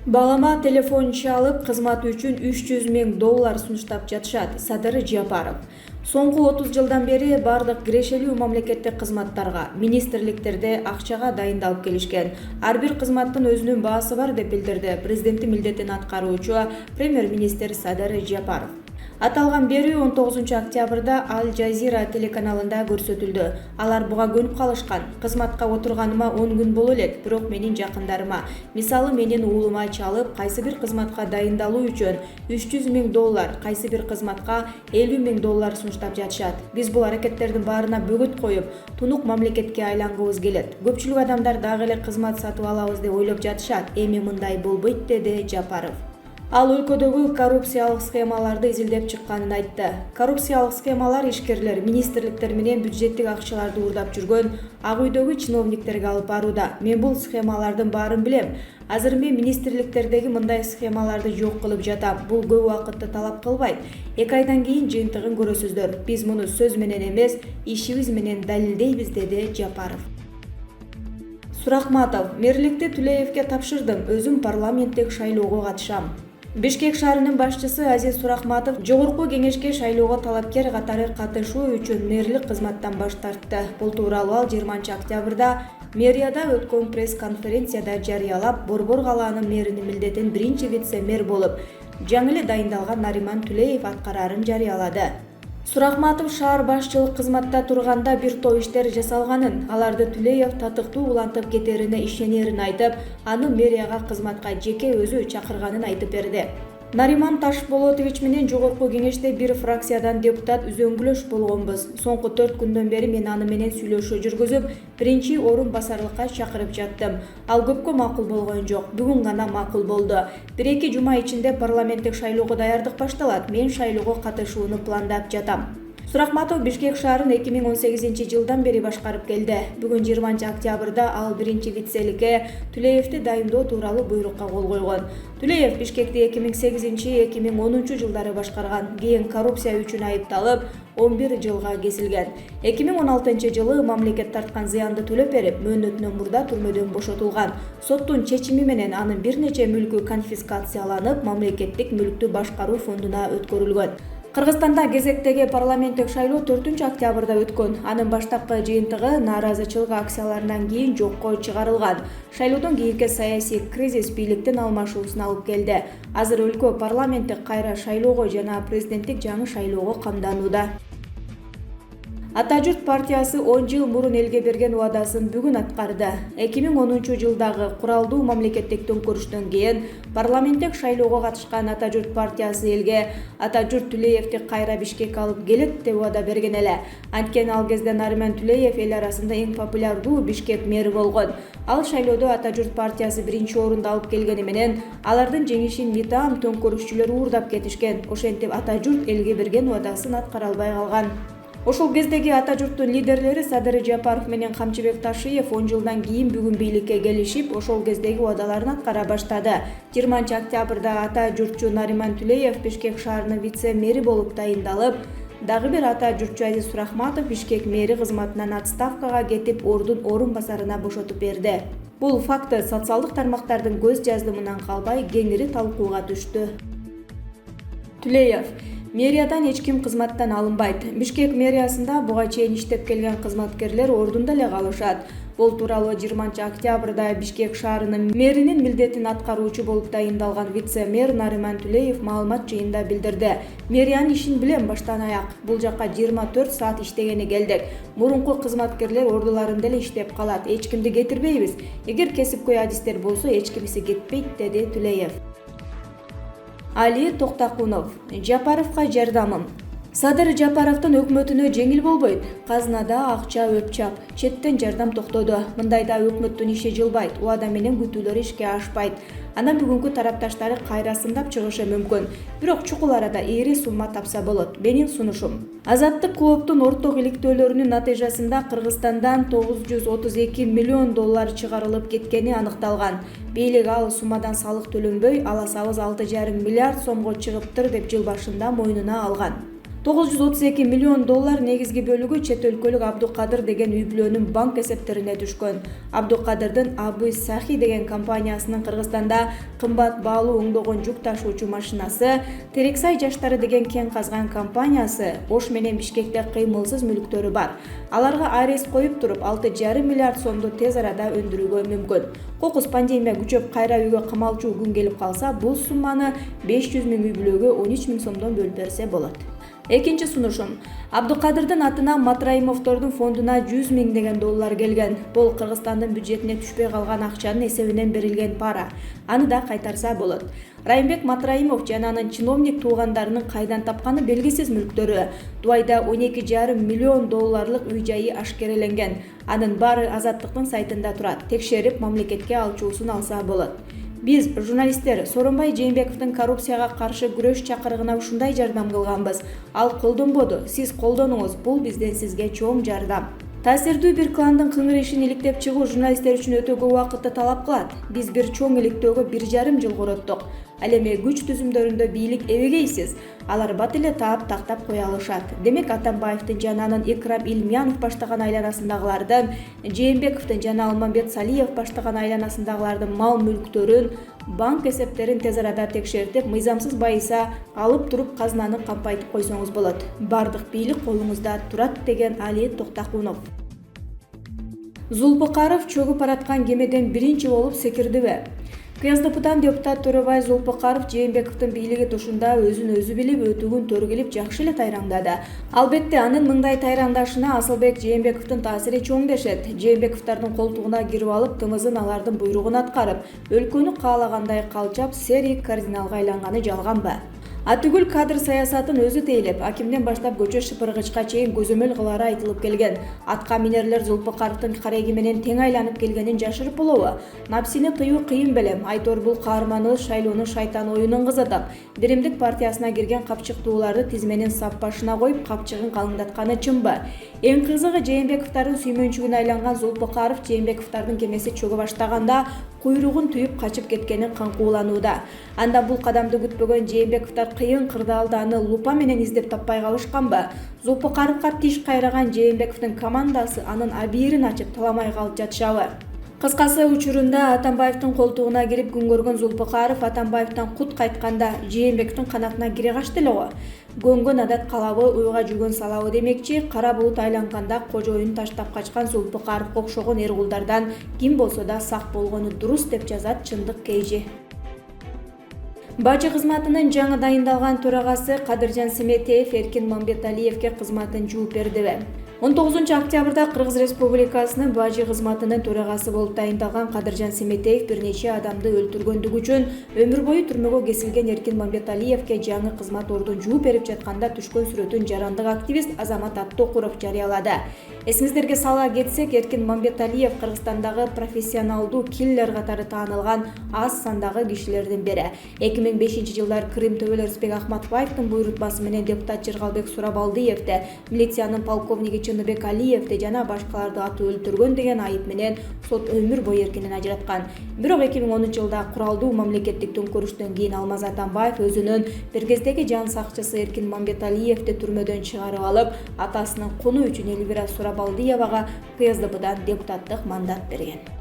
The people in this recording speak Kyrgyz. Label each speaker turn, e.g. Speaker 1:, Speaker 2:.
Speaker 1: Балама телефон чалып, кызмат үчүн $300,000 сунуштап жатышат. Садыр Жапаров. Соңку 30 жылдан бери бардык кирешелүү мамлекеттик кызматтарга, министрликтерде акчага дайындалып келишкен. Ар бир кызматтын өзүнүн баасы бар деп билдирди президенттин милдетин аткаруучу премьер-министр Садыр Жапаров. Аталган берүү 19 октябрда Аль Жазира телеканалында көрсөтүлдү. Алар буга көнүп калышкан. Кызматка отурганыма 10 күн боло элек, бирок менин жакындарыма, мисалы менин уулума чалып, кайсы бир кызматка дайындалуу үчүн $300,000, кайсы бир кызматка $50,000 сунуштап жатышат. Биз бул аракеттердин баарына бөгөт коюп, тунук мамлекетке айлангыбыз келет. Көпчүлүк адамдар дагы эле кызмат сатып алабыз деп ойлоп жатышат. Эми мындай болбойт, деди Жапаров. Ал өлкөдөгү коррупциялык схемаларды изилдеп чыкканын айтты. Коррупциялык схемалар ишкерлер, министрликтер менен бюджеттик акчаларды уурдап жүргөн Ак үйдөгү чиновниктерге алып барууда. Мен бул схемалардын баарын билем. Азыр мен министрликтердеги мындай схемаларды жок кылып жатам. Бул көп убакытты талап кылбайт. 2 айдан кийин жыйынтыгын көрөсүздөр. Биз муну сөз менен эмес, ишибиз менен далилдейбиз, деди Жапаров. Суракматов. Мэрликти Түлеевке тапшырдым. Өзүм парламенттик шайлоого катышам. Бишкек шаарынын башчысы Азиз Суракматов жогорку кеңешке шайлоого талапкер катары катышуу үчүн мэрлик кызматтан баш тартты. Бул тууралуу ал 20 октябрда мэрияда өткөн пресс-конференцияда жарыялап, Борбор калаанын мэринин милдетин биринчи вице-мэр болуп, жаңы эле дайындалган Нариман Түлеев аткарарын жарыялады. Суракматов шаар башчылык кызматта турганда бир топ иштер жасалганын, аларды Түлеев татыктуу улантып кетерине ишенерин айтып, аны мэрияга кызматка жеке өзү чакырганын айтып берди. Нариман Ташболотович менен жогорку кеңеште бир фракциядан депутат үзөңгүлөш болгонбуз. Соңку 4 күндөн бери мен аны менен сүйлөшүү жүргүзүп, биринчи орун басарлыкка чакырып жаттым. Ал көпкө макул болгон жок. Бүгүн гана макул болду. 1-2 жума ичинде парламенттик шайлоого даярдык башталат. Мен шайлоого катышууну пландап жатам. Суракматов Бишкек шаарын 2018 жылдан бери башкарып келди. Бүгүн 20 октябрда ал биринчи вицеликке Түлеевди дайындоо тууралуу буйрукка кол койгон. Түлеев Бишкекти 2008-2010 жылдары башкарган. Кийин коррупция үчүн айыпталып, 11 жылга кесилген. 2016 жылы мамлекет тарткан зыянды төлөп берип, мөөнөтүнөн мурда түрмөдөн бошотулган. Соттун чечими менен анын бир нече мүлкү конфискацияланып, мамлекеттик мүлктү башкаруу фондуна өткөрүлгөн. Кыргызстанда кезектеги парламенттик шайлоо 4 октябрда өткөн. Анын баштапкы жыйынтыгы нааразычылык акцияларынан кийин жокко чыгарылган. Шайлоодон кийинки саясий кризис бийликтин алмашуусуна алып келди. Азыр өлкө парламенттик кайра шайлоого жана президенттик жаңы шайлоого камданууда. Ата журт партиясы 10 жыл мурун элге берген убадасын бүгүн аткарды. 2010 жылдагы куралдуу мамлекеттик төңкөрүштөн кийин парламенттик шайлоого катышкан Ата журт партиясы элге Ата журт Түлеевди кайра Бишкекке алып келет деп убада берген эле. Анткени ал кезде Нариман Түлеев эл арасында эң популярдуу Бишкек мэри болгон. Ал шайлоодо Ата журт партиясы биринчи орунду алып келгени менен алардын жеңишин Витам төңкөрүшчүлөр уурдап кетишкен. Ошентип Ата журт элге берген убадасын аткара албай калган. Ошол кездеги Ата журттун лидерлери Садыр Жапаров менен Камчыбек Ташиев 10 жылдан кийин бүгүн бийликке келишип, ошол кездеги убадаларын аткара баштады. 20 октябрда Ата журтчу Нариман Түлеев Бишкек шаарынын вице-мэри болуп дайындалып, дагы бир Ата журтчу Азиз Суракматов Бишкек мэри кызматынан отставкага кетип, орун басарына бошотуп берди. Бул факты социалдык тармактардын көз жаздымынан калбай кеңири талкууга түштү. Түлеев: мэриядан эч ким кызматтан алынбайт. Бишкек мэриясында буга чейин иштеп келген кызматкерлер ордунда эле калышат. Бул тууралуу 20 октябрда Бишкек шаарынын мэринин милдетин аткаруучу болуп дайындалган вице-мэр Нариман Түлеев маалымат жыйында билдирди. Мэриянын ишин билем баштан аяк. Бул жакка 24 саат иштегени келдик. Мурунку кызматкерлер ордуларында эле иштеп калат. Эч кимди кетирбейбиз. Эгер кесипкөй адистер болсо эч кимиси кетпейт, деди Түлеев. Али Токтакунов: Жапаровка жардамым. Садыр Жапаровдун өкмөтүнө жеңил болбойт. Казынада акча өпчап, четтен жардам токтоду. Мындайда өкмөттүн иши жылбайт, убада менен күтүүлөр ишке ашпайт. Анан бүгүнкү тарапташтары кайра сындап чыгышы мүмкүн. Бирок чукул арада ири сумма тапса болот. Менин сунушум. Азаттык клубтун орток иликтөөлөрүнүн натыйжасында Кыргызстандан $932 миллион чыгарылып кеткени аныкталган. Бийлик ал суммадан салык төлөнбөй, аласабыз 6,5 миллиард сомго чыгыптыр деп жыл башында мойнуна алган. $932 миллион негизги бөлүгү чет өлкөлүк Абдукадыр деген үй бүлөнүн банк эсептерине түшкөн. Абдукадырдын Абу Сахи деген компаниясынын Кыргызстанда кымбат баалуу оңдогон жүк ташуучу машинасы, Терексай жаштары деген кен казган компаниясы, Ош менен Бишкекте кыймылсыз мүлктөрү бар. Аларга арест коюп туруп, 6,5 миллиард сомду тез арада өндүрүүгө мүмкүн. Кокус пандемия күчөп кайра үйгө камалчу күн келип калса, бул сумманы 500 миң үй бүлөгө 13 миң сомдон бөлүп берсе болот. Экинчи сунушум. Абдукадырдын атына Матраимовдордун фондуна 100 миң деген доллар келген. Бул Кыргызстандын бюджетине түшпөй калган акчанын эсебинен берилген пара. Аны да кайтарса болот. Райымбек Матраимов жана анын чиновник туугандарынын кайдан тапканы белгисиз мүлктөрү. Дубайда 12,5 миллион долларлык үй жайы ашкереленген. Анын баары Азаттыктын сайтында турат. Текшерип, мамлекетке алчуусун алса болот. Биз, журналисттер, Сооронбай Жээнбековдун коррупцияга каршы күрөш чакырыгына ушундай жардам кылганбыз. Ал колдонбоду, сиз колдонуңуз, бул бизден сизге чоң жардам. Таасирдүү бир кландын кыңыр ишин иликтеп чыгуу журналисттер үчүн өтө көп убакытты талап кылат. Биз бир чоң иликтөөгө 1,5 жыл короттук. Ал эми күч түзүмдөрүндө бийлик эбегейсиз. Алар бат эле таап тактап кое алышат. Демек Атамбаевдин жана анын Икрам Илмянов баштаган айланасындагылардын, Жээнбековдун жана Алмамбет Салиев баштаган айланасындагылардын мал мүлктөрүн, банк эсептерин тез арада текшертип, мыйзамсыз байыса алып туруп казынаны кампайтып койсоңуз болот. Бардык бийлик колуңузда турат деген Али Токтакунов. Зулпукаров чөгүп бараткан кемеден биринчи болуп секирдиби? КСДПдан депутат Төрөбай Зулпукаров Жээнбековдун бийлиги тушунда өзүн өзү билип, өтүгүн төргилип жакшы эле тайраңдады. Албетте, анын мындай тайраңдашына Асылбек Жээнбековдун таасири чоң дешет. Жээнбековдордун колтугуна кирип алып, кымызын алардын буйругун аткарып, өлкөнү каалагандай калчап, сери кардиналга айланганы жалганбы? Атүгүл кадр саясатын өзү тейлеп, акимден баштап көчө шыпыргычка чейин көзөмөл кылары айтылып келген. Атка минерлер Зулпукаровдун кареги менен тең айланып келгенин жашырып болобу? Напсини тыюу кыйын белем. Айтор бул каарманыбыз шайлоону шайтан оюнун кызытып, Биримдик партиясына кирген капчыктууларды тизменин сап башына коюп, капчыгын калыңдатканы чынбы? Эң кызыгы, Жээнбековдордун сүймөнчүгүнө айланган Зулпукаров Жээнбековдордун кемеси чөгө баштаганда куйругун түйүп качып кеткенин каңкууланууда. Андан бул кадамды күтпөгөн Жээнбековдор кыйын кырдаалда аны лупа менен издеп таппай калышканбы? Зулпукаровго тиш кайраган Жээнбековдун командасы анын абийирин ачып таламай калып жатышабы? Кыскасы, учурунда Атамбаевдин колтугуна кирип күн көргөн Зулпукаров Атамбаевден кут кайтканда Жээнбековдун канатына кире качты эле го. Көнгөн адат калабы, уйга жүгөн салабы демекчи, кара булут айланганда кожоюн таштап качкан Зулпукаровго окшогон эркулдардан ким болсо да сак болгону дурус деп жазат Чындык Кейжи. Бажы кызматынын жаңы дайындалган төрагасы Кадыржан Семетеев Эркин Мамбеталиевге кызматын жууп бердиби? 19 октябрда Кыргыз Республикасынын бажы кызматынын төрагасы болуп дайындалган Кадыржан Семетеев бир нече адамды өлтүргөндүгү үчүн өмүр бою түрмөгө кесилген Эркин Мамбеталиевге жаңы кызмат ордун жууп берип жатканда түшкөн сүрөтүн жарандык активист Азамат Аттокуров жарыялады. Эсиңиздерге сала кетсек, Эркин Мамбеталиев Кыргызстандагы профессионалдуу киллер катары таанылган аз сандагы кишилердин бири. 2005-жылдар Крым төбөлөр Рысбек Ахматбаевдин буйрутмасы менен депутат Жыргалбек Сурабалдиевди, милициянын полковниги Чыныбек Алиевди жана башкаларды атып өлтүргөн деген айып менен сот өмүр бою эркинен ажыраткан. Бирок 2010-жылда куралдуу мамлекеттик төңкөрүштөн кийин Алмаз Атамбаев өзүнүн бир кездеги жан сакчысы Эркин Мамбеталиевди түрмөдөн чыгарып алып, атасынын куну үчүн Элвира Сурабалдиевага КСДПдан депутаттык мандат берген.